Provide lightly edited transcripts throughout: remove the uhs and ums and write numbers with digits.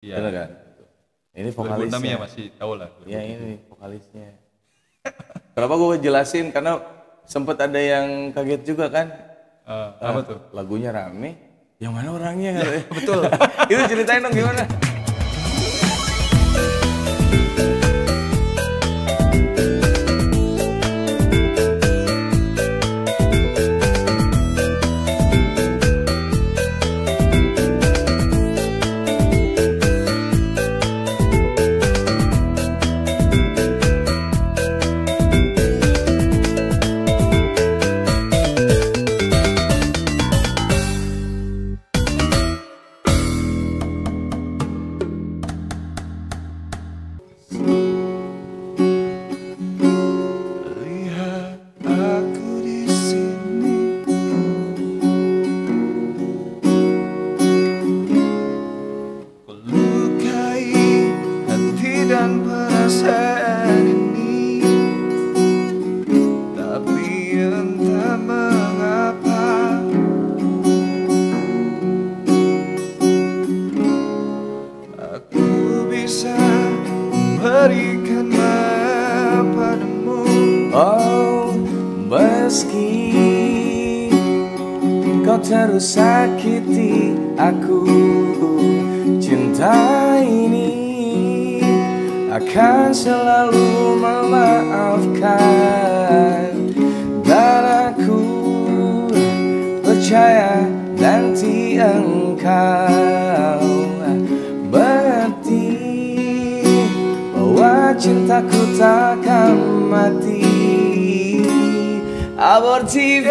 Iya. Bener kan? Ini 2006 vokalisnya. ya masih tahu lah. Ya ini vokalisnya. Kenapa gue jelasin? Karena sempet ada yang kaget juga kan. Apa tuh? Lagunya rame. Yang mana orangnya kan? Betul. Itu ceritain dong gimana? Lihat aku di sini, ku lukai hati dan perasaan ini, tapi entah mengapa aku bisa memberikan padamu. Oh, meski kau terus sakiti aku, cinta ini akan selalu memaafkan. Dan aku percaya nanti engkau mengerti bahwa cintaku takkan mati. Abor TV,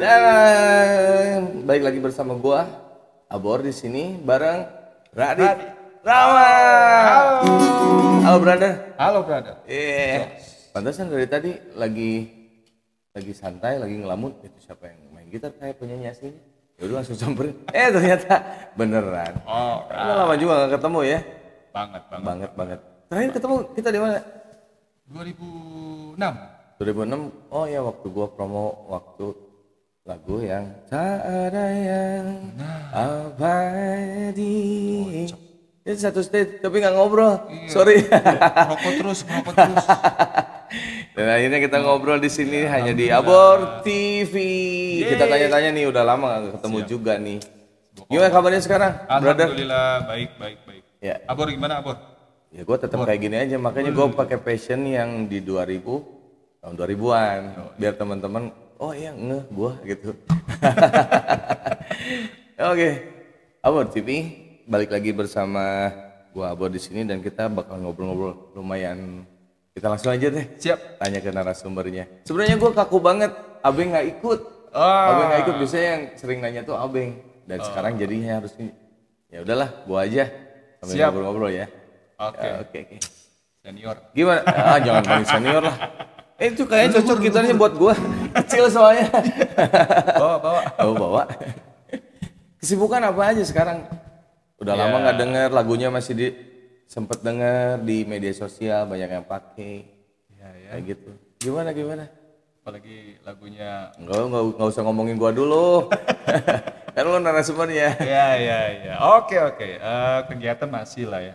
dan balik lagi bersama gua Abor di sini bareng Radit Rama. Halo brother. Halo brother. Pantesan dari tadi lagi santai, lagi ngelamun. Itu siapa yang main gitar kayak penyanyi aslinya? Ya udah langsung samperin. Ternyata beneran. Oh, Udah lama juga gak ketemu ya. banget. Terakhir ketemu kita di mana? 2006. 2006. Oh ya, waktu gua promo waktu lagu yang tak ada yang abadi. Ini satu stage tapi nggak ngobrol. Sorry. Rokok terus. Dan akhirnya kita ngobrol di sini hanya di Abor TV. Kita tanya-tanya nih, udah lama gak ketemu juga nih. Gimana kabarnya sekarang, brother? Alhamdulillah baik. Ya. Abor gimana Abor? Ya gue tetap kayak gini aja, makanya gue pakai passion yang di 2000 tahun 2000-an biar teman-teman oh iya ngeh gue gitu. Oke. Abor TV balik lagi bersama gue Abor di sini dan kita bakal ngobrol-ngobrol lumayan. Kita langsung aja deh. Siap. Tanya ke narasumbernya. Sebenarnya gue kaku banget, Abeng nggak ikut. Abeng nggak ikut, biasanya yang sering nanya tuh Abeng. Dan sekarang jadinya harus ya udahlah, gue aja sambil Siap. ngobrol-ngobrol ya. Oke. Senior. Gimana? Jangan panggil senior lah. Itu kayaknya cocok gitarnya buat gua. Kecil soalnya. Bawa. Kesibukan apa aja sekarang? Udah lama nggak denger lagunya, masih sempet denger di media sosial banyak yang pakai. Kayak gitu. Gimana? Apalagi lagunya. Nggak usah ngomongin gua dulu. Kan lu narasumbernya. Ya. Oke. Kegiatan masih lah ya.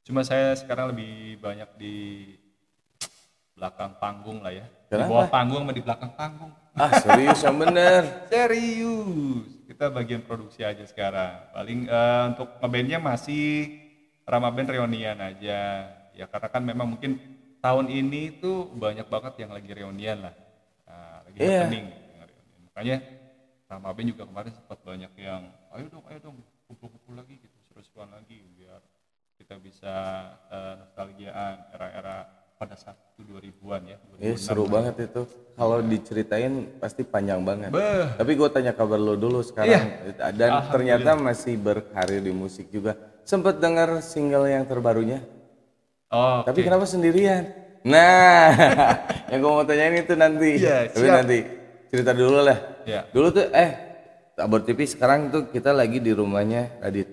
Cuma saya sekarang lebih banyak di belakang panggung lah ya. Kenapa? Di bawah panggung sama di belakang panggung. Serius yang bener. Serius. Kita bagian produksi aja sekarang. Paling untuk ngebandnya masih Rama Band reunian aja. Ya karena kan memang mungkin tahun ini tuh banyak banget yang lagi reunian lah. Lagi happening. Makanya Rama Band juga kemarin sempat banyak yang ayo dong kumpul-kumpul lagi gitu, seru-seruan lagi biar kita bisa nostalgiaan era-era pada saat itu 2000-an ya. Seru banget itu. Kalau diceritain pasti panjang banget. Tapi gue tanya kabar lo dulu sekarang. Dan ternyata masih berkarir di musik juga. Sempet dengar single yang terbarunya. Tapi kenapa sendirian? Nah, yang gue mau tanyain itu nanti. Tapi nanti cerita dulu lah. Dulu tuh Abor TV sekarang tuh kita lagi di rumahnya Radit.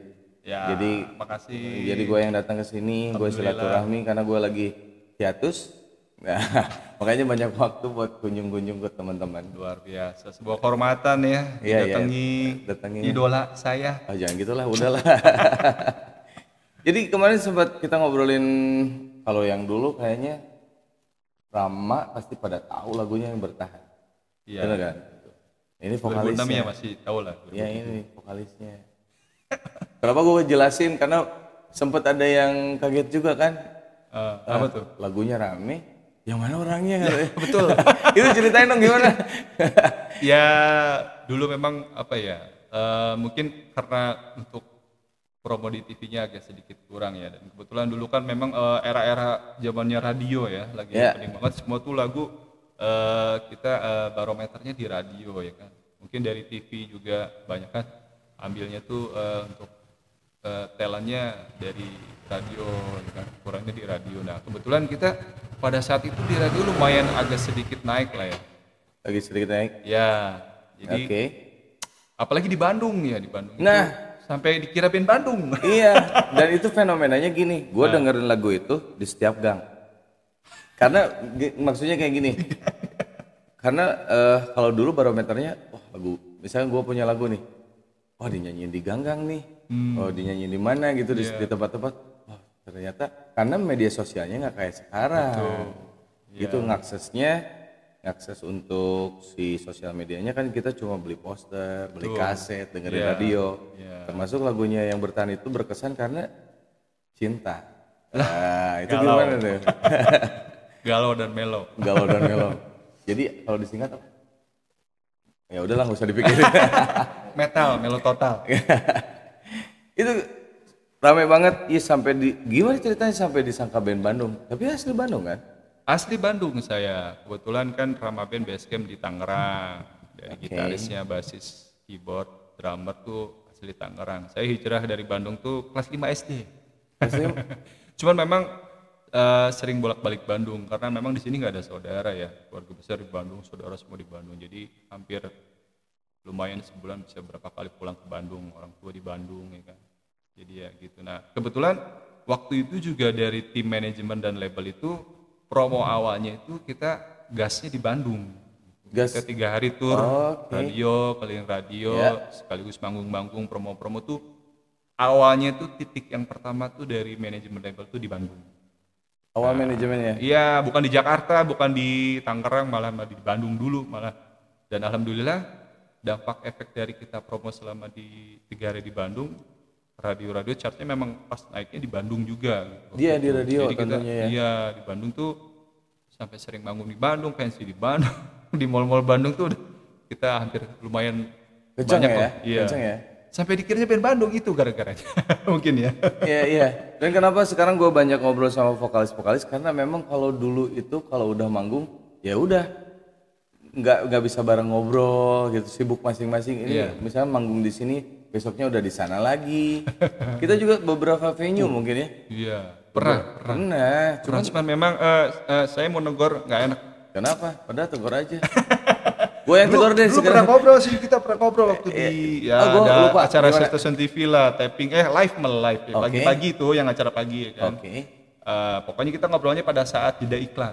Ya, jadi makasih. Jadi gue yang datang ke sini, gue silaturahmi karena gue lagi hiatus. Nah, makanya banyak waktu buat kunjung-kunjung ke teman-teman. Luar biasa, sebuah kehormatan ya, Iya, datangi idola saya. Oh, jangan gitulah, udahlah. Jadi kemarin sempat kita ngobrolin kalau yang dulu kayaknya Rama pasti pada tahu lagunya yang bertahan. Iya. Benar kan? Ini 2006 vokalisnya. ya masih tahu lah. Ya ini vokalisnya. Kenapa gue jelasin? Karena sempat ada yang kaget juga kan. Apa tuh? Lagunya rame. Yang mana orangnya? Betul. Itu ceritain dong gimana? Ya dulu memang apa ya? Mungkin karena untuk promo di TV-nya agak sedikit kurang ya. Dan kebetulan dulu kan memang era-era zamannya radio ya, lagi penting banget. Semua tuh lagu kita barometernya di radio ya kan. Mungkin dari TV juga banyak kan ambilnya tuh untuk talentnya dari radio ya kan, kurangnya di radio. Nah kebetulan kita pada saat itu di radio lumayan agak sedikit naik lah ya. Lagi sedikit naik. Ya, jadi apalagi di Bandung ya, di Bandung. Nah, itu sampai dikira band Bandung. Iya, dan itu fenomenanya gini, gue dengerin lagu itu di setiap gang. Karena maksudnya kayak gini. Karena kalau dulu barometernya, wah lagu, misalnya gue punya lagu nih, wah dinyanyiin di gang-gang nih, oh dinyanyiin di mana gitu di tempat-tempat. Wah ternyata karena media sosialnya nggak kayak sekarang. Betul. Gitu ngakses untuk si sosial medianya kan kita cuma beli poster, beli kaset, dengerin radio. Termasuk lagunya yang bertahan itu berkesan karena cinta. Nah, itu gimana tuh? Galau dan melo. Galau dan melo. Jadi kalau disingkat apa? Ya udahlah nggak usah dipikirin. Metal, melo total. Itu rame banget ya sampai gimana ceritanya sampai disangka band Bandung? Tapi asli Bandung kan? Asli Bandung saya. Kebetulan kan Rama Band Basecamp di Tangerang. Dari gitarisnya, basis, keyboard, drummer tuh asli Tangerang. Saya hijrah dari Bandung tuh kelas 5 SD. Cuman memang sering bolak-balik Bandung karena memang di sini nggak ada saudara ya. Keluarga besar di Bandung, saudara semua di Bandung. Jadi hampir lumayan sebulan bisa berapa kali pulang ke Bandung, orang tua di Bandung ya kan. Jadi ya gitu. Nah, kebetulan waktu itu juga dari tim manajemen dan label itu promo awalnya itu kita gasnya di Bandung. Kita 3 hari tur radio, keliling radio, sekaligus manggung-manggung promo-promo tuh awalnya tuh titik yang pertama tuh dari manajemen label tuh di Bandung. Awal manajemennya? Iya, bukan di Jakarta, bukan di Tangerang, malah di Bandung dulu malah. Dan alhamdulillah dampak efek dari kita promo selama di 3 hari di Bandung, radio-radio chartnya memang pas naiknya di Bandung juga. Dia di radio. Jadi kita, iya di Bandung tuh sampai sering manggung di Bandung, pensi di Bandung, di mall-mall Bandung tuh kita hampir lumayan kenceng banyak ya? Iya. Kenceng ya? Sampai dikiranya band Bandung itu gara-garanya. Mungkin ya. Iya. Dan kenapa sekarang gue banyak ngobrol sama vokalis-vokalis karena memang kalau dulu itu kalau udah manggung ya udah nggak bisa bareng ngobrol gitu, sibuk masing-masing. Ini misalnya manggung di sini, besoknya udah di sana lagi. Kita juga beberapa venue mungkin ya. Iya. Pernah. Cuman memang saya mau negor nggak enak. Kenapa? Padahal tegur aja. Gue yang tegur deh sekarang. Kita pernah ngobrol waktu di ada lupa, acara Stasiun TV lah, tapping live ya. Pagi-pagi tuh yang acara pagi ya kan. Pokoknya kita ngobrolnya pada saat jeda iklan.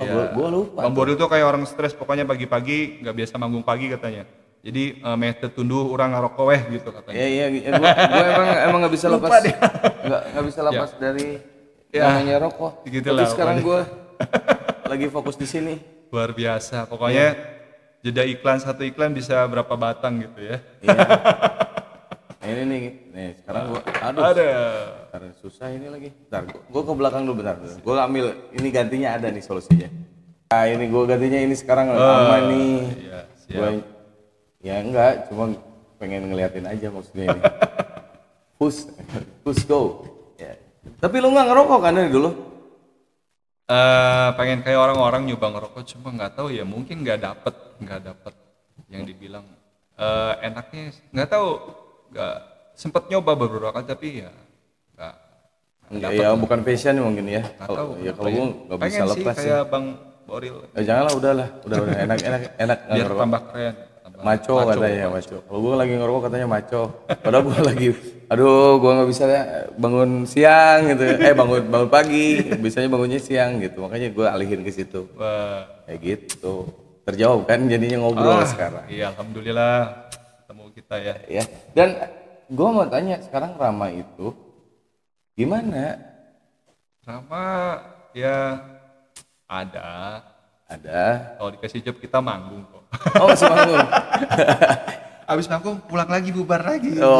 Gue lupa. Bang Boril tuh kayak orang stres, pokoknya pagi-pagi nggak biasa manggung pagi katanya. Jadi mete tunduh orang ngarokok gitu katanya. Iya. Gue emang nggak bisa lepas. Nggak bisa lepas dari namanya rokok. Gitulah. Tapi sekarang gue lagi fokus di sini. Luar biasa. Pokoknya jeda iklan, satu iklan bisa berapa batang gitu ya. Iya. Nah, ini nih sekarang gue Bentar, susah ini lagi. Bentar, gue ke belakang dulu bentar. Gue ambil, ini gantinya ada nih solusinya. Nah ini gue gantinya ini sekarang aman nih. Iya, siap. Gua, ya enggak, cuma pengen ngeliatin aja maksudnya ini. Push go. Ya. Tapi lu nggak ngerokok kan dari dulu? Pengen kayak orang-orang nyoba ngerokok, cuma nggak tahu ya, mungkin nggak dapet yang dibilang enaknya, nggak tahu, nggak sempet nyoba beberapa kali tapi ya nggak dapet. Ya bukan passion mungkin ya. Kalau gue nggak bisa lepas sih kayak Bang Boril. Janganlah, udah enak biar ngerokok. tambah keren. Maco katanya, maco. Kalau gue lagi ngerokok katanya maco. Padahal gue lagi, gue nggak bisa bangun siang gitu. Bangun pagi. Biasanya bangunnya siang gitu. Makanya gue alihin ke situ. Kayak gitu. Terjawab kan jadinya ngobrol sekarang. Iya, alhamdulillah ketemu kita ya. Ya. Dan gue mau tanya sekarang Rama itu gimana? Rama ya ada. Kalau dikasih job kita manggung kok. Oh, masih manggung. Abis manggung pulang lagi, bubar lagi gitu.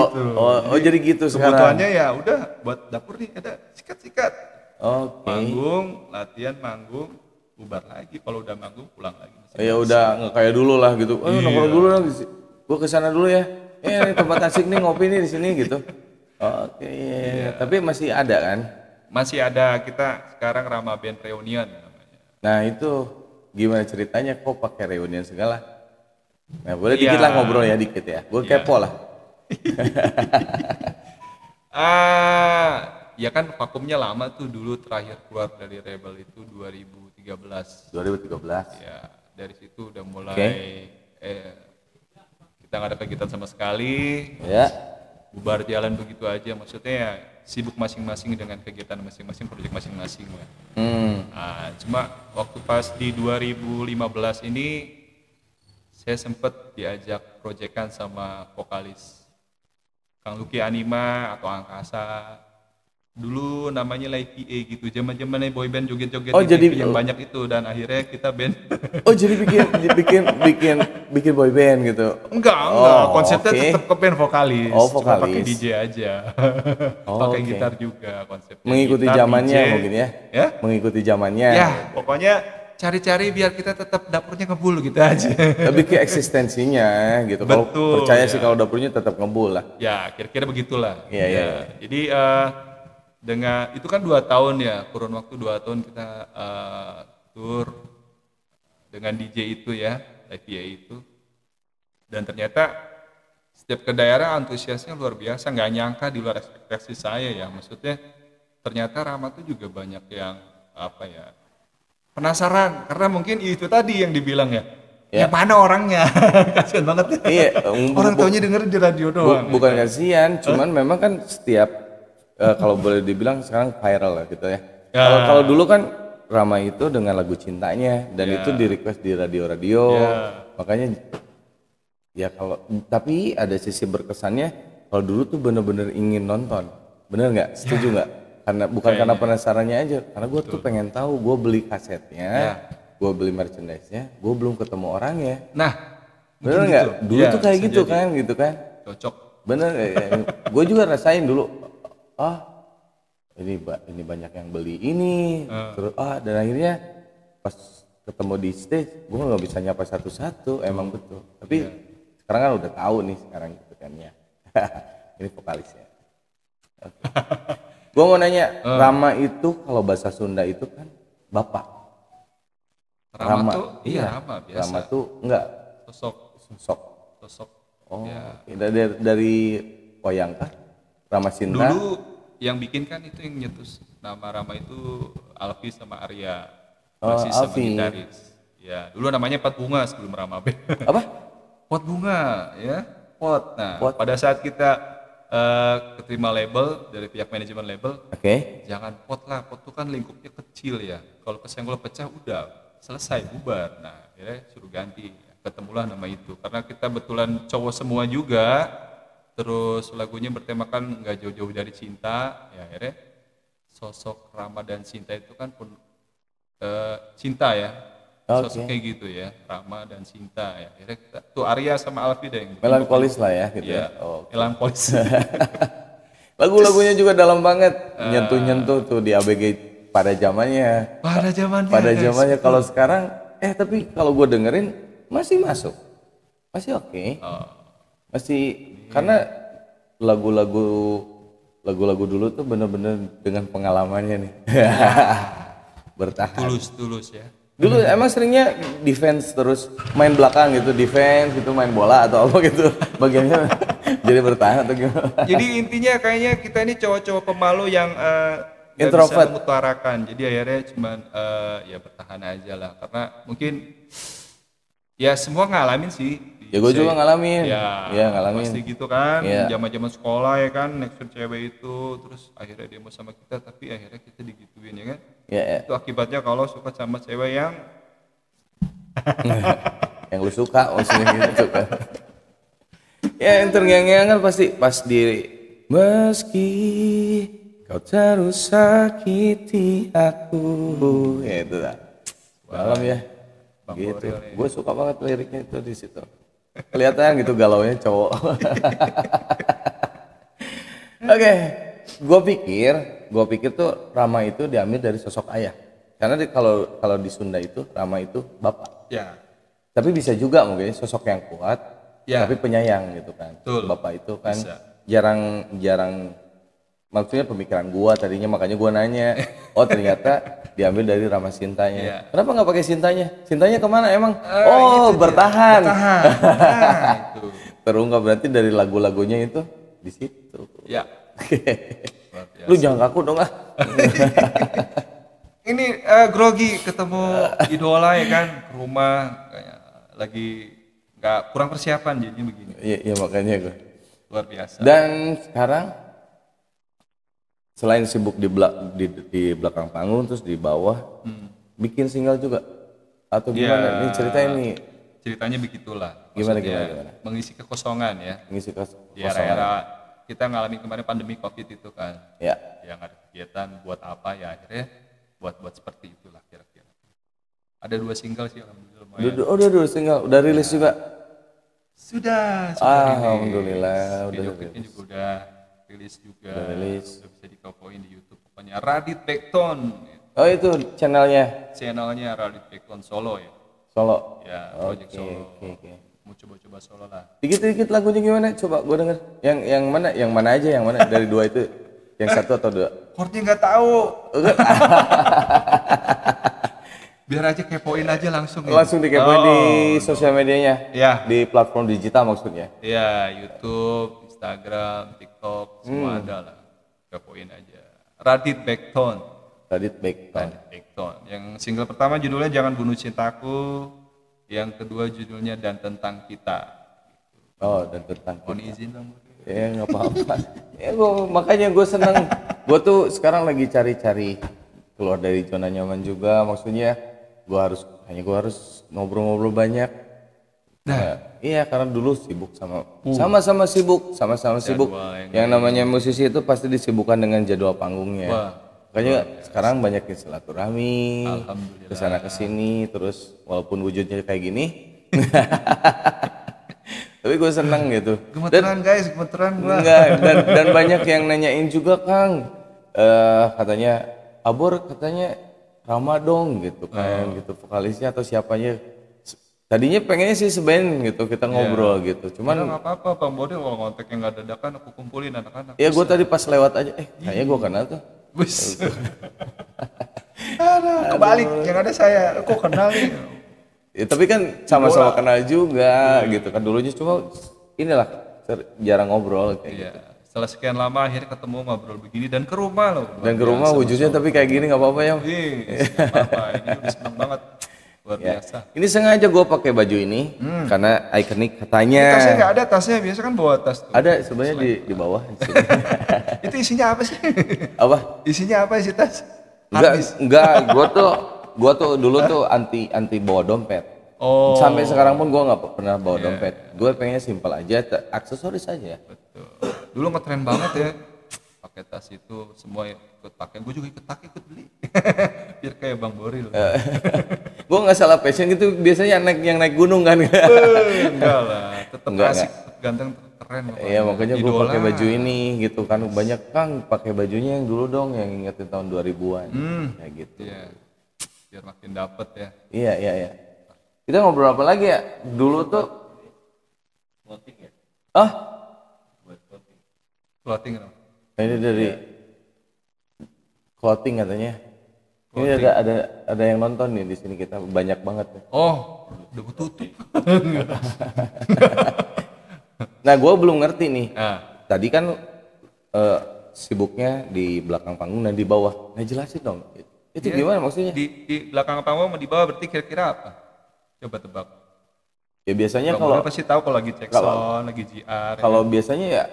Jadi gitu sekarang. Kebutuhannya ya udah buat dapur nih ada sikat-sikat. Oke. Manggung, latihan, manggung, bubar lagi. Kalau udah manggung pulang lagi. Ya udah nggak kayak dulu lah gitu. Nongkrong dulu lah. Gue kesana dulu ya. Ini tempat asik nih, ngopi nih di sini gitu. Oke. Iya. Tapi masih ada kan? Masih ada. Kita sekarang Rama Band Reunion namanya. Nah itu gimana ceritanya kok pakai reunian segala? Nah boleh dikit lah ngobrol ya dikit ya. Gue kepo lah. Ya kan vakumnya lama tuh, dulu terakhir keluar dari Rebel itu 2013. Ya dari situ udah mulai kita nggak ada kegiatan sama sekali. Ya. Bubar jalan begitu aja, maksudnya ya sibuk masing-masing dengan kegiatan masing-masing, proyek masing-masing ya. Cuma waktu pas di 2015 ini saya sempat diajak proyekan sama vokalis Kang Lucky Anima atau Angkasa. Dulu namanya Live PA gitu, zaman-zamannya boyband joget-joget yang banyak itu, dan akhirnya kita band. Jadi bikin boyband gitu. Enggak, konsepnya tetap ke band vokalis. Cuma pakai DJ aja. Pakai gitar juga konsepnya. Mengikuti zamannya mungkin ya. Mengikuti zamannya. Ya, pokoknya cari-cari biar kita tetap dapurnya ngebul gitu aja. Tapi ke eksistensinya gitu. Kalau percaya sih kalau dapurnya tetap ngebul lah. Ya, kira-kira begitulah. Iya. Jadi dengan itu kan 2 tahun ya, kurun waktu 2 tahun kita tur dengan DJ itu ya, Live PA itu. Dan ternyata setiap ke daerah antusiasnya luar biasa, nggak nyangka, di luar ekspektasi saya ya. Maksudnya ternyata Rama tuh juga banyak yang penasaran, karena mungkin itu tadi yang dibilang ya. Yang mana orangnya? Kasian banget. Iya, orang taunya denger di radio doang. Bukan kasihan, cuman memang kan setiap kalau boleh dibilang sekarang viral lah gitu ya. Kalau dulu kan Rama itu dengan lagu cintanya dan itu di request di radio-radio. Makanya ya tapi ada sisi berkesannya kalau dulu tuh bener-bener ingin nonton. Bener nggak? Setuju nggak? Karena bukan karena penasarannya aja, karena gue tuh pengen tahu. Gue beli kasetnya, gue beli merchandise-nya, gue belum ketemu orangnya. Nah, bener nggak? Dulu tuh kayak gitu kan? Cocok. Bener. Gue juga rasain dulu. Ini banyak yang beli ini, terus dan akhirnya pas ketemu di stage, gue nggak bisa nyapa satu-satu, emang betul. Tapi sekarang kan udah tahu nih sekarang gitu kan ya. Ini vokalisnya. Okay. Gue mau nanya, Rama itu kalau bahasa Sunda itu kan bapak. Rama tuh, Rama biasa. Rama tuh enggak. Sosok. Oh, ya. Dari wayang kah? Rama Sinta. Dulu yang bikin kan itu yang nyetus nama Rama itu Alfi sama Arya, masih sama gitaris. Ya, dulu namanya Pot Bunga sebelum Rama Band. Apa? Pot Bunga, ya. Pot. Nah, pada saat kita keterima label dari pihak manajemen label, jangan Pot lah, Pot itu kan lingkupnya kecil ya. Kalau kesenggol pecah udah selesai, bubar. Nah, akhirnya suruh ganti. Ketemulah nama itu. Karena kita betulan cowok semua juga. Terus lagunya bertemakan nggak jauh-jauh dari cinta, ya akhirnya sosok Rama dan Sinta itu kan pun cinta ya, sosok kayak gitu ya, Rama dan Sinta ya. Akhirnya tuh Arya sama Alfi deh yang melankolis lah ya gitu ya. Melankolis. Lagu-lagunya juga dalam banget, nyentuh-nyentuh tuh di ABG pada zamannya. Pada zamannya kalau sekarang, tapi kalau gue dengerin masih masuk, masih oke. Masih karena lagu-lagu dulu tuh bener-bener dengan pengalamannya nih. Bertahan. Tulus ya. Dulu emang seringnya defense terus main belakang gitu, defense gitu, main bola atau apa gitu. Bagiannya jadi bertahan atau gimana? Jadi intinya kayaknya kita ini cowok-cowok pemalu yang introvert, bisa mengutarakan. Jadi akhirnya cuman ya bertahan aja lah, karena mungkin ya semua ngalamin sih di Ya gue juga ngalamin. Ya, ngalamin. pasti gitu kan. Zaman-zaman sekolah ya kan, next cewek itu, terus akhirnya dia mau sama kita, tapi akhirnya kita digituin ya kan. Itu akibatnya kalau suka sama cewek yang yang lu suka maksudnya gitu kan. Ya yang terngiang-ngiang kan pasti pas di meski kau terus sakiti aku. Ya itu dah. Dalam ya. Bang Gitu. Boril, Gue suka banget liriknya itu di situ. Kelihatan gitu galaunya cowok. Oke, gue pikir tuh Rama itu diambil dari sosok ayah. Karena kalau di Sunda itu Rama itu bapak. ya. Tapi bisa juga mungkin sosok yang kuat, tapi penyayang gitu kan. Betul. Bapak itu kan Bisa. jarang maksudnya pemikiran gua tadinya, makanya gua nanya. Oh ternyata diambil dari Rama Sintanya. Kenapa nggak pakai Sintanya? Sintanya kemana emang? Bertahan. Itu. Terungkap berarti dari lagu-lagunya itu di situ. Ya. Lu jangan kaku dong ah. Ini grogi ketemu idola ya kan, ke rumah kayak lagi nggak kurang persiapan jadinya begini. Iya makanya gue. Luar biasa. Dan sekarang selain sibuk di belakang panggung terus di bawah, bikin single juga atau gimana? Ini ceritain nih. Ceritanya begitulah. Gimana? Mengisi kekosongan ya. Mengisi kekosongan. Di era kita ngalamin kemarin pandemi COVID itu kan. Ya. Yang ada kegiatan buat apa ya akhirnya buat seperti itulah kira-kira. Ada 2 single sih alhamdulillah. Udah 2 single, udah rilis juga. Sudah alhamdulillah. Video klipnya juga udah rilis juga. Udah bisa dikopoin di YouTube pokoknya Radit Backton. Oh itu channelnya Radit Backton Solo ya. Solo. Ya, project Solo. Oke. Mau coba Solo lah. Dikit-dikit lagunya gimana? Coba gue denger. Yang mana aja yang mana dari 2 itu? Yang 1 atau 2? Chordnya nggak tahu. Biar aja kepoin aja langsung. Langsung dikepoin di sosial medianya. Ya. Di platform digital maksudnya. Iya, YouTube, Instagram, TikTok, semua ada lah. Kepoin aja. Radit Backton. Yang single pertama judulnya Jangan Bunuh Cintaku. Yang kedua judulnya Dan Tentang Kita. Oh, Dan Tentang Kita. Mohon izin Bang. Ya nggak apa-apa. Makanya gue seneng. Gue tuh sekarang lagi cari-cari keluar dari zona nyaman juga. Maksudnya gue harus ngobrol-ngobrol banyak. Iya karena dulu sibuk sama-sama sibuk. Yang namanya musisi itu pasti disibukkan dengan jadwal panggungnya. Makanya sekarang banyakin silaturahmi, kesana kesini, terus walaupun wujudnya kayak gini. Tapi gue seneng gitu. Gemeteran gue. Enggak, dan banyak yang nanyain juga Kang. Katanya Abor katanya Rama dong gitu kan, gitu vokalisnya atau siapanya. Tadinya pengennya sih seband gitu kita ngobrol gitu. Cuman nggak apa-apa Bang Boril kalau kontaknya nggak dadakan aku kumpulin anak-anak. Ya gue tadi pas lewat aja, kayaknya gue kenal tuh. Bus. Kebalik, yang ada saya, kok kenal nih. Ya, tapi kan sama-sama kenal juga gitu kan dulunya, cuma inilah jarang ngobrol kayak gitu. Setelah sekian lama akhirnya ketemu ngobrol begini dan ke rumah loh. Dan ke rumah wujudnya tapi kayak gini nggak apa-apa ya. Apa ini udah seneng banget. Luar biasa. Ini sengaja gue pakai baju ini karena ikonik katanya. Tasnya nggak ada, tasnya biasa kan bawa tas tuh. Ada sebenarnya di bawah. Itu isinya apa sih? Apa? Isinya apa isi tas? Enggak. Gue tuh dulu tuh anti bawa dompet. Sampai sekarang pun gue nggak pernah bawa dompet. Gue pengennya simpel aja, aksesoris aja. Betul. Dulu ngetren banget ya. Pakai tas itu semua ikut pakai. Gue juga ikut beli. Biar kayak Bang Boril. Gue nggak salah fashion gitu. Biasanya yang naik gunung kan. Enggak lah. Tetap asik, ganteng, keren. Iya makanya gue pakai baju ini gitu kan. Banyak Kang pakai bajunya yang dulu dong, yang ingetin tahun 2000-an. Kayak gitu. Iya. Biar makin dapet ya. Iya. Kita ngobrol apa lagi ya? Dulu tuh clothing ya? Buat clothing dong. Ini dari clothing katanya. Ini ada yang nonton nih di sini, kita banyak banget. Udah tutup. Nah, gue belum ngerti nih. Tadi kan sibuknya di belakang panggung dan di bawah. Nah, jelasin dong. Itu gimana maksudnya? Di belakang panggung sama di bawah berarti kira-kira apa? Coba tebak. Ya biasanya Bang Boril pasti tahu kalau lagi cek sound, lagi GR. Kalau biasanya ya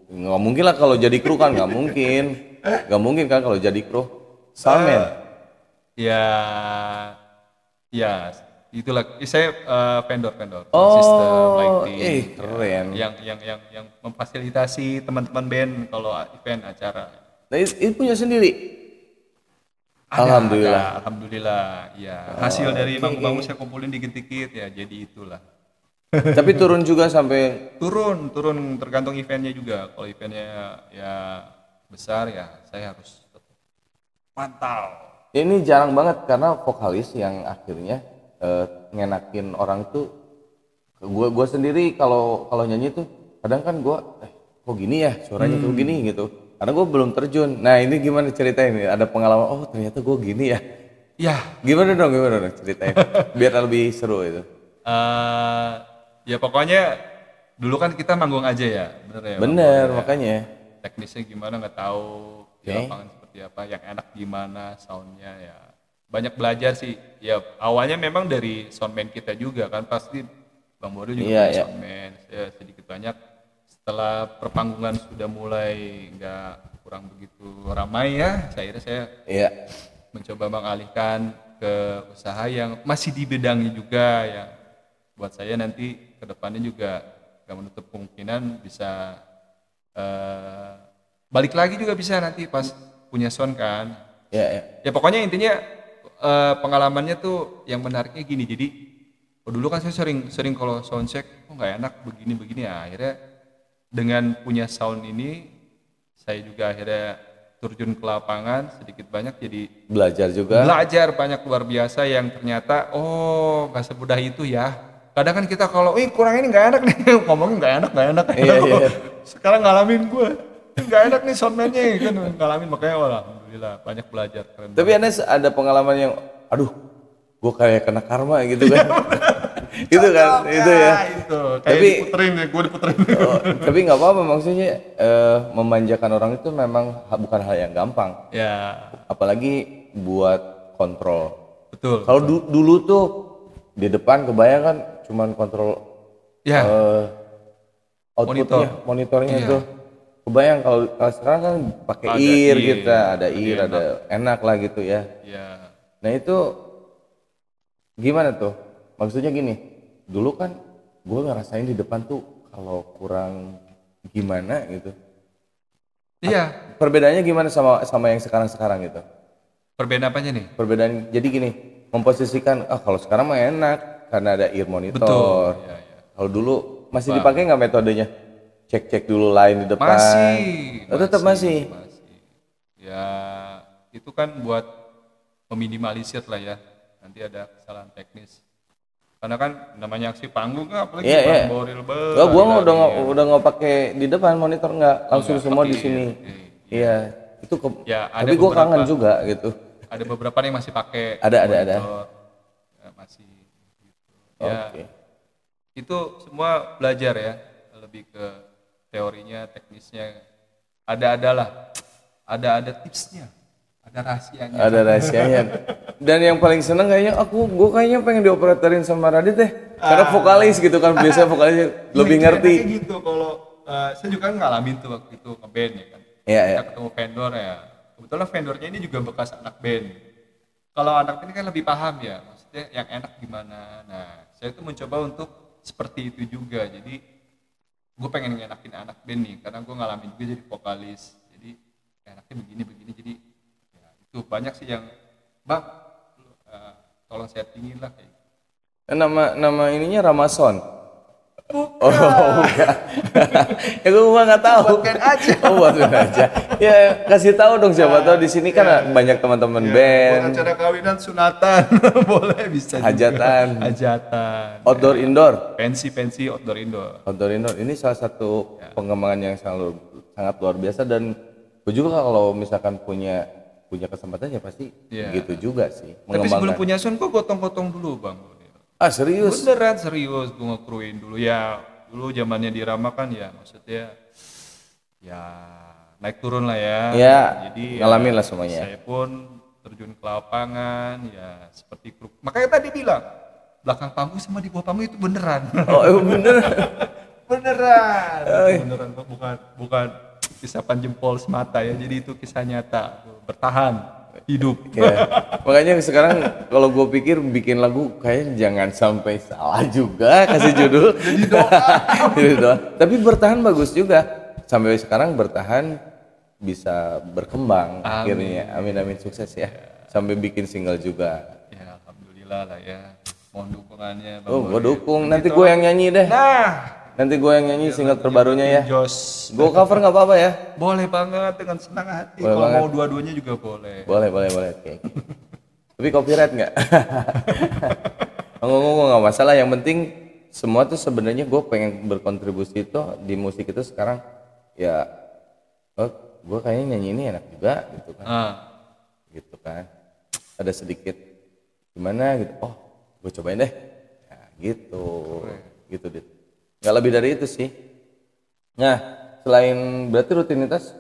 nggak mungkin lah kalau jadi kru kan nggak mungkin. Nggak mungkin kan kalau jadi kru. Soundman. Ya, ya itulah. Saya vendor sistem lighting. Keren. Yang memfasilitasi teman-teman band kalau event acara. Nah itu punya sendiri. Alhamdulillah. Ya, hasil dari manggung-manggung saya kumpulin dikit-dikit ya, jadi itulah. Tapi turun juga sampai turun tergantung eventnya juga. Kalau eventnya ya besar ya saya harus mantau. Ini jarang banget karena vokalis yang akhirnya ngenakin orang itu. Gue sendiri kalau nyanyi tuh kadang kan gue kok gini ya suaranya tuh gini gitu. Karena gue belum terjun. Nah ini gimana ceritain nih? Ada pengalaman, oh ternyata gue gini ya. Ya. Gimana dong ceritain. Biar lebih seru itu. Ya pokoknya dulu kan kita manggung aja ya. Bener ya? Bener, makanya. Teknisnya gimana nggak tahu. Di lapangan seperti apa, yang enak gimana, soundnya ya. Banyak belajar sih. Ya awalnya memang dari soundman kita juga kan. Pasti Bang Boril juga punya soundman. Saya sedikit banyak. Setelah perpanggungan sudah mulai nggak kurang begitu ramai ya, saya mencoba mengalihkan ke usaha yang masih di bidangnya juga ya. Buat saya nanti kedepannya juga nggak menutup kemungkinan bisa balik lagi juga bisa nanti pas punya sound kan. Ya pokoknya intinya pengalamannya tuh yang menariknya gini. Jadi dulu kan saya sering kalau soundcheck nggak enak begini ya, akhirnya dengan punya sound ini saya juga akhirnya terjun ke lapangan sedikit banyak, jadi belajar banyak luar biasa yang ternyata nggak semudah itu ya. Kadang kan kita kalau kurang ini nggak enak nih ngomongin nggak enak. Sekarang ngalamin gue nggak enak nih soundman-nya kan, ngalamin, makanya alhamdulillah banyak belajar. Keren. Tapi ada pengalaman yang gue kayak kena karma gitu kan. Itu kan itu ya itu tapi gue diputerin tapi nggak apa-apa, maksudnya memanjakan orang itu memang bukan hal yang gampang ya, apalagi buat kontrol. Betul. Kalau dulu tuh di depan kebayang kan cuman kontrol outputnya, monitornya tuh kebayang. Kalau sekarang kan pakai ear kita ada enak lah gitu ya. Nah itu gimana tuh? Maksudnya gini, dulu kan gue ngerasain di depan tuh kalau kurang gimana gitu. Iya. Perbedaannya gimana sama yang sekarang gitu? Perbedaan apanya nih? Perbedaan jadi gini, memposisikan kalau sekarang mah enak karena ada ear monitor. Betul. Kalau dulu masih dipakai nggak metodenya? Cek dulu line di depan. Tetap masih. Ya itu kan buat meminimalisir lah ya. Nanti ada kesalahan teknis. Karena kan namanya aksi panggung kan, apalagi Bang Boril gue udah nggak pakai di depan monitor, nggak langsung semua di sini. Iya itu tapi gue kangen juga gitu. Ada beberapa yang masih pakai ada masih gitu. Itu semua belajar ya, lebih ke teorinya, teknisnya ada tipsnya, ada rahasianya. Dan yang paling seneng kayaknya gue kayaknya pengen dioperatorin sama Radit deh. Karena vokalis gitu kan, biasanya vokalisnya lebih ngerti. Kayak gitu. Kalau saya juga ngalamin tuh waktu itu ke band ya kan. Kita ketemu vendor ya. Kebetulan vendornya ini juga bekas anak band. Kalau anak band kan lebih paham ya, maksudnya yang enak gimana. Nah, saya tuh mencoba untuk seperti itu juga. Jadi gue pengen ngenakin anak band nih, karena gue ngalamin juga jadi vokalis. Jadi enaknya begini. Jadi ya, itu banyak sih yang Bang, tolong settingin lah kayak gitu. Nama ininya Ramason. Bukan. Bukan. Ya gue nggak tahu. Buat aja. Buat aja. Ya kasih tahu dong, siapa tahu di sini kan banyak teman-teman band. Buat acara kawinan, sunatan, boleh bisa. Hajatan. Outdoor indoor. Pensi outdoor indoor. Outdoor indoor ini salah satu pengembangan yang sangat luar biasa, dan gue juga kalau misalkan punya kesempatan ya pasti gitu juga sih. Tapi sebelum punya sound gue gotong-gotong dulu Bang. Serius? Beneran serius, gue ngekruin dulu ya. Dulu zamannya di Rama kan ya, maksudnya ya naik turun lah ya. Ya, jadi ngalamin lah semuanya. Saya pun terjun ke lapangan ya seperti kru. Makanya tadi bilang belakang panggung sama di bawah panggung itu beneran. Oh bener. Beneran. Beneran bukan isapan jempol semata ya. Jadi itu kisah nyata. Bertahan hidup. Ya. Makanya sekarang kalau gue pikir bikin lagu kayaknya jangan sampai salah juga kasih judul. Jadi doa. Tapi bertahan bagus juga. Sampai sekarang bertahan bisa berkembang. Amin. Akhirnya. Amin amin sukses ya. Sampai bikin single juga. Ya alhamdulillah lah ya. Mohon dukungannya. Oh gue dukung. Nanti gue yang nyanyi deh. Nanti gue yang nyanyi single terbarunya ya. Gue cover nggak apa-apa ya? Boleh banget dengan senang hati. Kalau mau dua-duanya juga boleh. Boleh. Oke. Tapi copyright nggak? Ngomong nggak masalah. Yang penting semua tuh sebenarnya gue pengen berkontribusi itu di musik itu sekarang ya. Oh, gue kayaknya nyanyi ini enak juga gitu kan. Gitu kan. Ada sedikit gimana gitu. Oh, gue cobain deh. Ya, gitu. Gitu deh. Nggak lebih dari itu sih. Nah, selain berarti rutinitas,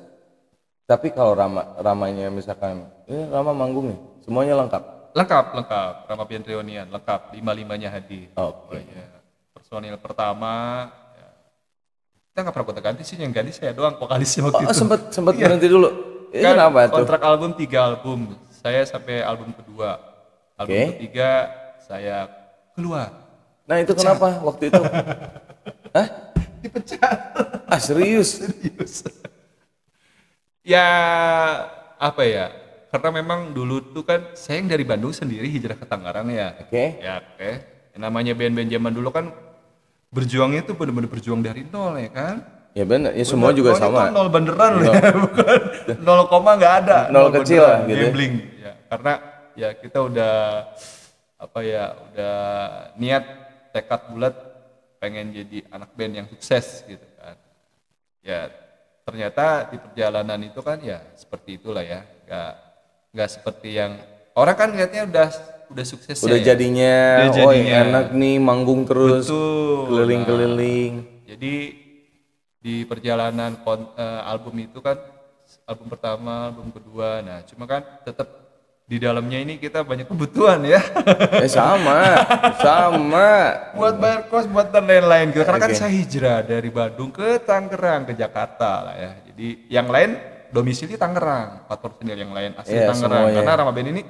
tapi kalau ramanya misalkan, ini Rama manggung nih, semuanya lengkap? Lengkap. Rama Band Reunian, lengkap. 5-5-nya hadir. Oke. Personil pertama, ya. Kita nggak pernah ganti sih, yang ganti saya doang, vokalisnya waktu itu. Sempet berhenti dulu. Kan kenapa tuh? Kontrak album 3 album, saya sampai album kedua. Album ketiga, saya keluar. Nah itu kenapa waktu itu? Hah? Dipecat. Serius? Ya apa ya? Karena memang dulu tuh kan saya yang dari Bandung sendiri hijrah ke Tangerang ya. Oke. Namanya band-band zaman dulu kan berjuangnya tuh benar-benar berjuang dari nol ya kan? Ya benar. Ya semua juga sama. Nol beneran loh ya, bukan 0 koma nggak ada. Nol kecil lah gitu. Gambling. Ya, karena ya kita udah udah niat tekad bulat pengen jadi anak band yang sukses gitu kan. Ya ternyata di perjalanan itu kan ya seperti itulah ya. Nggak seperti yang orang kan lihatnya udah sukses udah ya. Jadinya, oh enak nih manggung terus. Betul. Keliling-keliling. Jadi di perjalanan album itu kan album pertama, album kedua. Nah, cuma kan tetap di dalamnya ini kita banyak kebutuhan ya. Sama. Buat bayar kos, buat dan lain-lain. Karena kan saya hijrah dari Bandung ke Tangerang, ke Jakarta lah ya. Jadi yang lain domisili Tangerang, 4 personil yang lain asli Tangerang. Semuanya. Karena Rama Band ini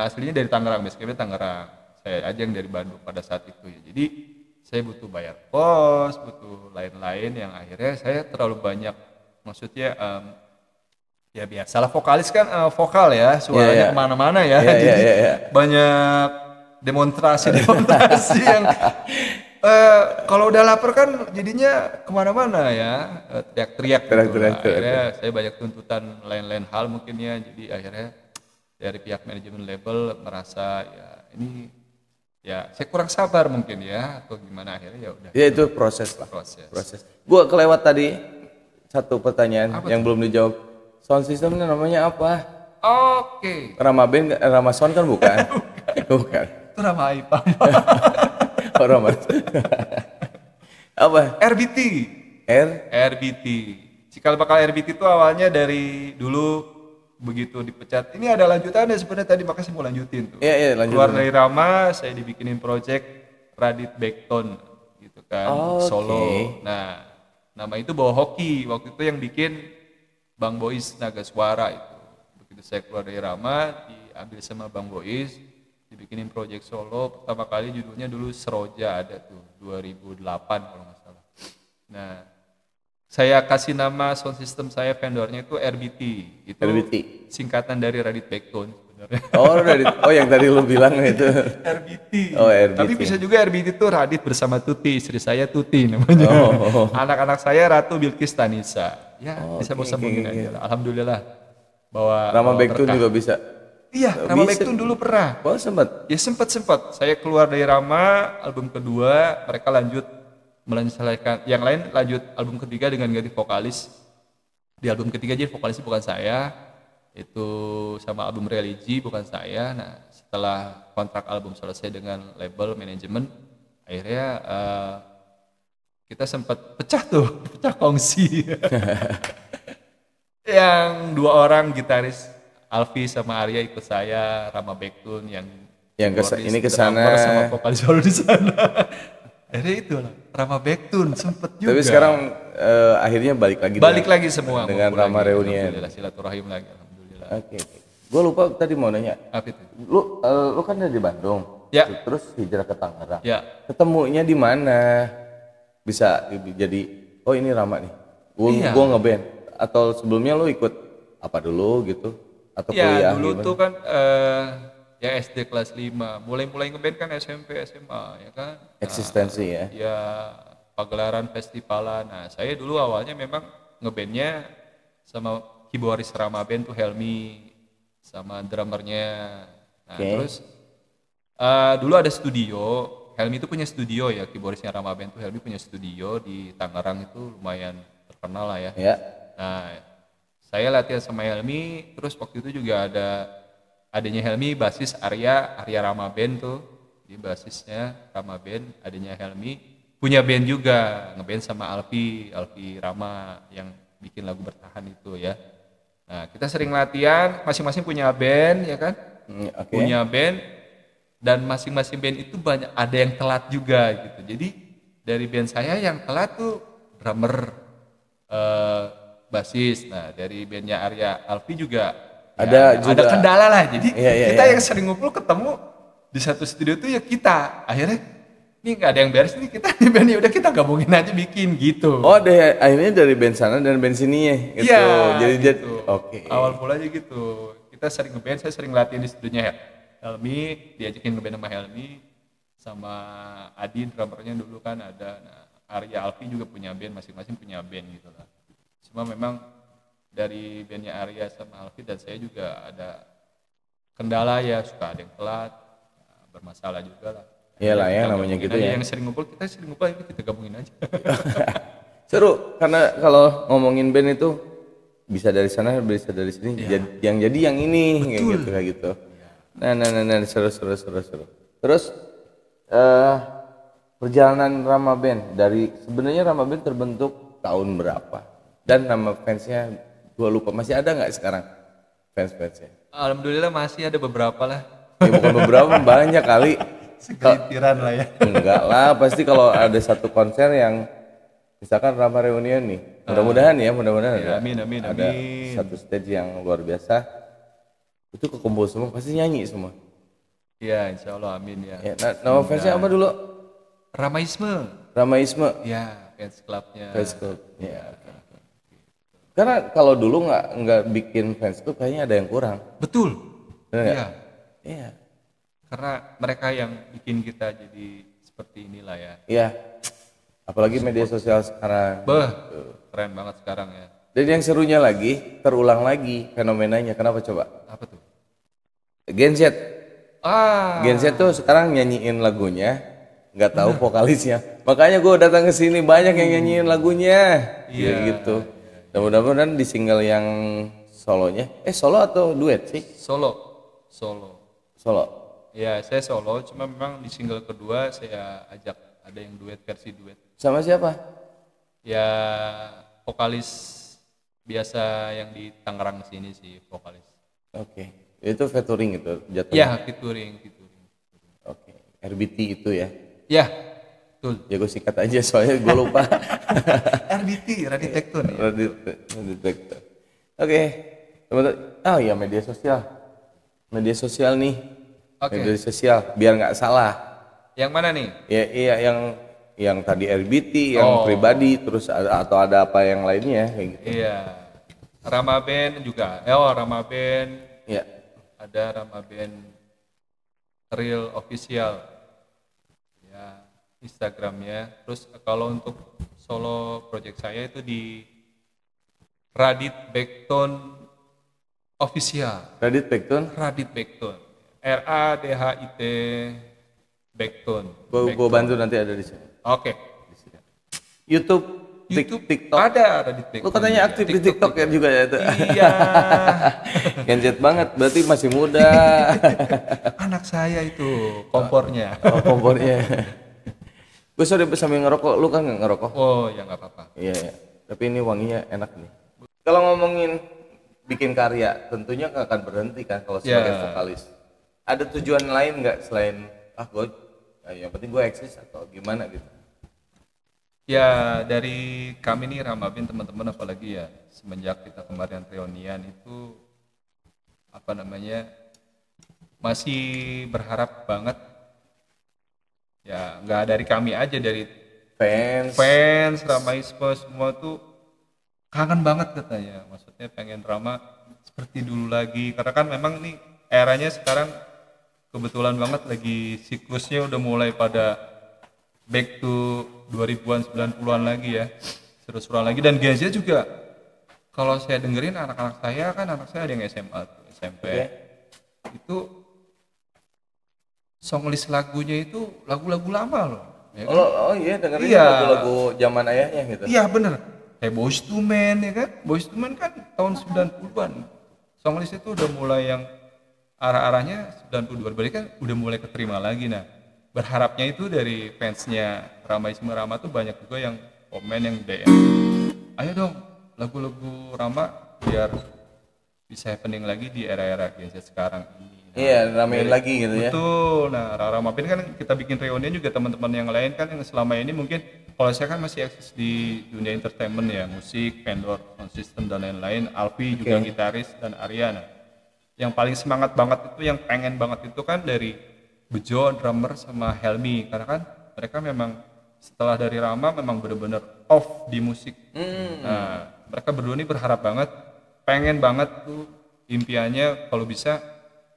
aslinya dari Tangerang, basically Tangerang. Saya aja yang dari Bandung pada saat itu ya. Jadi saya butuh bayar kos, butuh lain-lain yang akhirnya saya terlalu banyak, maksudnya ya biasalah vokalis kan vokal ya, suaranya kemana-mana ya, jadi banyak demonstrasi yang kalau udah lapar kan jadinya kemana-mana ya, teriak-teriak gitu. Akhirnya saya banyak tuntutan lain-lain hal mungkin ya, jadi akhirnya dari pihak manajemen label merasa ya ini ya saya kurang sabar mungkin ya atau gimana, akhirnya ya udah. Ya itu proses lah. Proses. Gua kelewat tadi satu pertanyaan yang belum dijawab. Sound systemnya namanya apa? Oke. Rama Band, Rama Sound kan bukan? Bukan. Itu Rama Ipam. Rama. Apa? RBT. RBT. Cikal bakal RBT itu awalnya dari dulu begitu dipecat. Ini ada lanjutannya sebenarnya, tadi makanya saya mau lanjutin tuh. Iya, lanjutin. Keluar dari Rama, saya dibikinin project Radit Backton gitu kan, solo. Nah, nama itu bawa hoki. Waktu itu yang bikin Bang Bois Naga Suara itu. Begitu saya keluar dari Rama, diambil sama Bang Bois, dibikinin project solo. Pertama kali judulnya dulu Seroja, ada tuh 2008 kalau nggak salah. Nah, saya kasih nama sound system saya, vendornya itu RBT. Itu singkatan dari Radit Backton sebenarnya. Oh yang tadi lu bilang itu. RBT. RBT. Tapi bisa juga RBT itu Radit bersama Tuti, istri saya Tuti namanya. Anak-anak saya Ratu, Bilkis, Tanisa. Ya, bisa sambungin aja. Alhamdulillah. Rama Backton juga bisa. Iya, Rama Backton dulu pernah. Oh, sempat. Ya sempat. Saya keluar dari Rama, album kedua, mereka lanjut melanjutkan, yang lain lanjut album ketiga dengan ganti vokalis. Di album ketiga jadi vokalisnya bukan saya, itu sama album Religi bukan saya. Nah, setelah kontrak album selesai dengan label manajemen, akhirnya kita sempat pecah kongsi. Yang 2 orang gitaris, Alfi sama Arya ikut saya, Rama Backton yang Ini kesana sama vokalis baru di sana. Akhirnya itu lah, Rama Backtune sempet juga. Tapi sekarang akhirnya balik lagi semua dengan Rama Reunion. Alhamdulillah, silaturahim lagi, alhamdulillah. Oke. Gue lupa tadi mau nanya. Apa itu? Lu kan dari Bandung. Ya. Terus hijrah ke Tangerang. Ya. Ketemunya di mana? Bisa jadi ini Rama nih. Gua ngeband. Atau sebelumnya lu ikut apa dulu gitu? Atau kuliah? Dulu gimana? tuh kan ya SD kelas 5, mulai ngeband kan SMP SMA ya kan. Eksistensi ya. Ya pagelaran festivalan. Nah, saya dulu awalnya memang ngebandnya sama keyboardis Rama Band tuh Helmi sama drummernya. Nah, terus dulu ada studio. Helmi itu punya studio ya, keyboardisnya Rama Band tuh Helmi punya studio di Tangerang, itu lumayan terkenal lah ya. Nah, saya latihan sama Helmi, terus waktu itu juga adanya Helmi, basis Arya Rama Band tuh, di basisnya Rama Band, adanya Helmi punya band juga, ngeband sama Alfi Rama yang bikin lagu Bertahan itu ya. Nah, kita sering latihan, masing-masing punya band ya kan, punya band, dan masing-masing band itu banyak, ada yang telat juga gitu. Jadi dari band saya yang telat tuh drummer, basis. Nah, dari bandnya Arya Alfi juga ada kendala lah. Jadi kita yang sering ngumpul ketemu di satu studio tuh ya kita. Akhirnya ini nggak ada yang beres nih, kita di band, udah kita gabungin aja bikin gitu. Oh, akhirnya dari band sana dan band sini ya gitu. Iya, jadi gitu. Oke. Awal mulanya gitu. Kita sering ngeband, saya sering latihan di studionya Helmi, diajakin ngeband sama Helmi, sama Adi drummernya dulu kan ada. Nah, Arya Alfi juga punya band, masing-masing punya band gitu lah. Cuma memang dari bandnya Arya sama Alfi dan saya juga ada kendala ya, suka ada yang telat, bermasalah juga lah. Iyalah ya, namanya gitu ya. Yang sering ngumpul, kita gabungin aja. Seru, karena kalau ngomongin band itu bisa dari sana, bisa dari sini, yang jadi yang ini, kayak gitu. Nah, seru. Terus perjalanan Rama Band sebenarnya Rama Band terbentuk tahun berapa? Dan nama fansnya gue lupa, masih ada nggak sekarang fansnya? Alhamdulillah masih ada beberapa lah. Ya, bukan beberapa, banyak kali. Segelintiran lah ya. Enggak lah, pasti kalau ada satu konser yang misalkan Rama Reunion nih, mudah-mudahan ya, amin. Ada satu stage yang luar biasa, itu kekumpul semua, pasti nyanyi semua. Iya, insya Allah, amin ya. Nama fansnya apa dulu? Ramaisme. Ya, fans clubnya. Fans club. Ya. Karena kalau dulu nggak bikin fans club, kayaknya ada yang kurang. Betul. Iya. Karena mereka yang bikin kita jadi seperti inilah ya. Iya. Apalagi media sosial sekarang. Keren banget sekarang ya. Dan yang serunya lagi, terulang lagi fenomenanya. Kenapa coba? Apa tuh? Gen Z. Gen Z tuh sekarang nyanyiin lagunya, nggak tahu vokalisnya. Makanya gue datang ke sini banyak yang nyanyiin lagunya. Gitu. Dan mudah-mudahan di single yang solonya, solo atau duet sih? Solo. Ya, saya solo, cuma memang di single kedua saya ajak ada yang versi duet. Sama siapa? Ya, vokalis biasa yang di Tangerang sini sih, vokalis. Oke. Itu featuring itu jatuhnya? Ya, featuring. Oke. RBT itu ya? Ya, betul. Ya gue sikat aja soalnya gue lupa. RBT, Raditecton. Ya? Raditecton. Oke. Oh ya, media sosial nih. Media sosial biar nggak salah. Yang mana nih? Ya iya yang tadi RBT, yang pribadi, terus atau ada apa yang lainnya kayak gitu. Iya. Rama Band juga. Rama Band. Iya. Ada Rama Band Real Official. Ya, Instagramnya. Terus kalau untuk solo project saya itu di Radit Backtone Official. Radit Backtone. RADHIT Backtone. Gue bantu nanti ada di sini. Oke. YouTube, TikTok. Ada di TikTok. Lu katanya aktif di TikTok ya juga ya itu. Iya. Gen Z banget, berarti masih muda. Anak saya itu kompornya. Kompornya. Gue sorry sambil ngerokok, lu kan nggak ngerokok? Oh ya nggak apa-apa. Iya. Tapi ini wanginya enak nih. Kalau ngomongin bikin karya, tentunya nggak akan berhenti kan kalau sebagai vokalis. ada tujuan lain nggak selain gue yang penting gue eksis atau gimana gitu? Ya dari kami nih Ramabin teman-teman, apalagi ya semenjak kita kemarin reunian itu apa namanya masih berharap banget ya, nggak dari kami aja, dari fans Ramaisme semua tuh kangen banget katanya, maksudnya pengen Rama seperti dulu lagi, karena kan memang nih eranya sekarang kebetulan banget lagi siklusnya udah mulai pada back to 2000-an 90-an lagi ya, seru-seruan lagi. Dan Gen Z juga kalau saya dengerin anak-anak saya, kan anak saya ada yang SMA tuh, SMP itu songlist lagunya itu lagu-lagu lama loh ya kan? Oh iya, dengerin lagu-lagu zaman ayahnya gitu. Iya bener, kayak Boyz II Men ya kan, Boyz II Men kan tahun 90-an, songlist itu udah mulai yang arah-arahnya 92, berarti kan udah mulai keterima lagi. Nah berharapnya itu dari fansnya Ramaisme Rama tuh banyak juga yang komen, yang DM, ayo dong lagu-lagu Rama biar bisa happening lagi di era-era Gen Z sekarang ini. Nah, iya, ramein lagi gitu ya. Betul. Nah Rama Pin kan kita bikin reunian juga teman-teman yang lain kan yang selama ini mungkin, kalau saya kan masih eksis di dunia entertainment ya, musik, vendor, sound system dan lain-lain. Alfi juga gitaris, dan Ariana. Yang paling semangat banget itu, yang pengen banget itu kan dari Bejo drummer sama Helmi, karena kan mereka memang setelah dari Rama memang bener-bener off di musik. Nah mereka berdua ini berharap banget, pengen banget tuh impiannya kalau bisa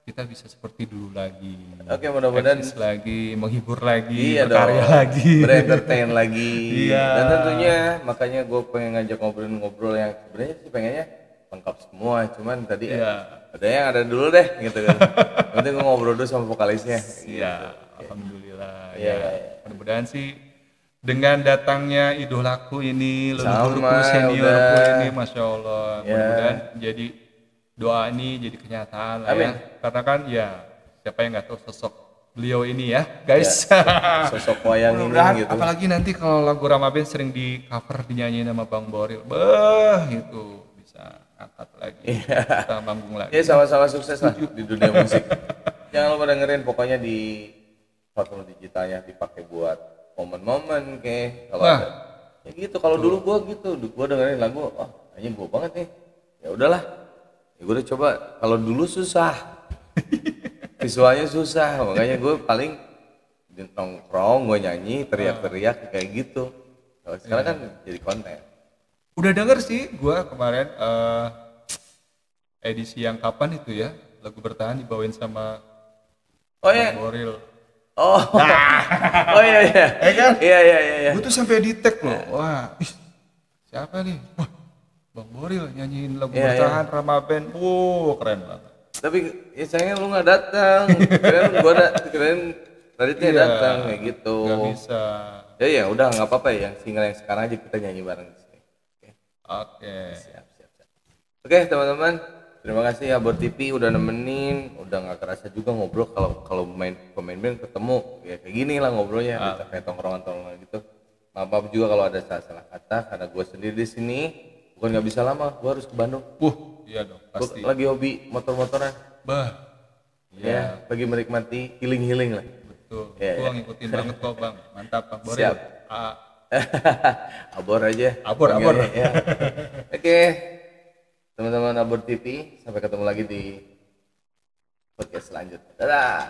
kita bisa seperti dulu lagi. Oke, mudah-mudahan lagi, menghibur lagi, berkarya lagi, berentertain lagi. Iya. Dan tentunya makanya gue pengen ngajak ngobrol yang sebenarnya sih pengennya lengkap semua, cuman tadi ada yang ada dulu deh gitu kan. Nanti gue ngobrol dulu sama vokalisnya. Iya, alhamdulillah. Ya, mudah-mudahan sih dengan datangnya idolaku ini, leluhurku seniorku ini, masya Allah, mudah-mudahan jadi doa ini jadi kenyataan lah ya. Karena kan ya siapa yang nggak tahu sosok beliau ini ya guys. Sosok wayang ini gitu. Apalagi nanti kalau lagu Rama Band sering di cover, dinyanyiin sama Bang Boril, itu bisa angkat lagi, kita manggung lagi. Ya sama-sama sukses lah di dunia musik. Jangan lupa dengerin, pokoknya di platform digitalnya dipakai buat momen-momen kayak kalau ada. Ya gitu, kalau dulu gua gitu, gua dengerin lagu, kayaknya gua banget nih. Ya udahlah. Ya gue udah coba, kalau dulu susah. Visualnya susah, makanya gue paling nongkrong, gue nyanyi, teriak-teriak kayak gitu. Kalau sekarang kan jadi konten. Udah denger sih gue kemarin edisi yang kapan itu ya, lagu Bertahan dibawain sama Bang Boril. Oh iya. Kan? Iya. Gue tuh sampai di tag loh. Wah, siapa nih? Wah, Bang Boril nyanyiin lagu Bertahan Rama Band. Keren banget. Tapi ya sayangnya lu nggak datang. Keren tadi dia datang kayak gitu. Gak bisa. Ya udah nggak apa-apa ya. Single yang sekarang aja kita nyanyi bareng di sini. Oke. Siap. Oke teman-teman, terima kasih ya Abor TV udah nemenin. Udah nggak kerasa juga ngobrol, kalau pemain band ketemu ya kayak gini lah ngobrolnya, kayak tongkrongan gitu. Maaf juga kalau ada salah kata, karena gue sendiri di sini. Bukan nggak bisa lama, gue harus ke Bandung. Iya dong, pasti. Gua lagi hobi motor-motoran. Ya, lagi menikmati healing lah. Betul. Gue ngikutin banget kok Bang. Mantap Bang Boril. Siap. Abor aja. Abor. Ya. Oke. Teman-teman Abor TV, sampai ketemu lagi di podcast selanjutnya. Dadah.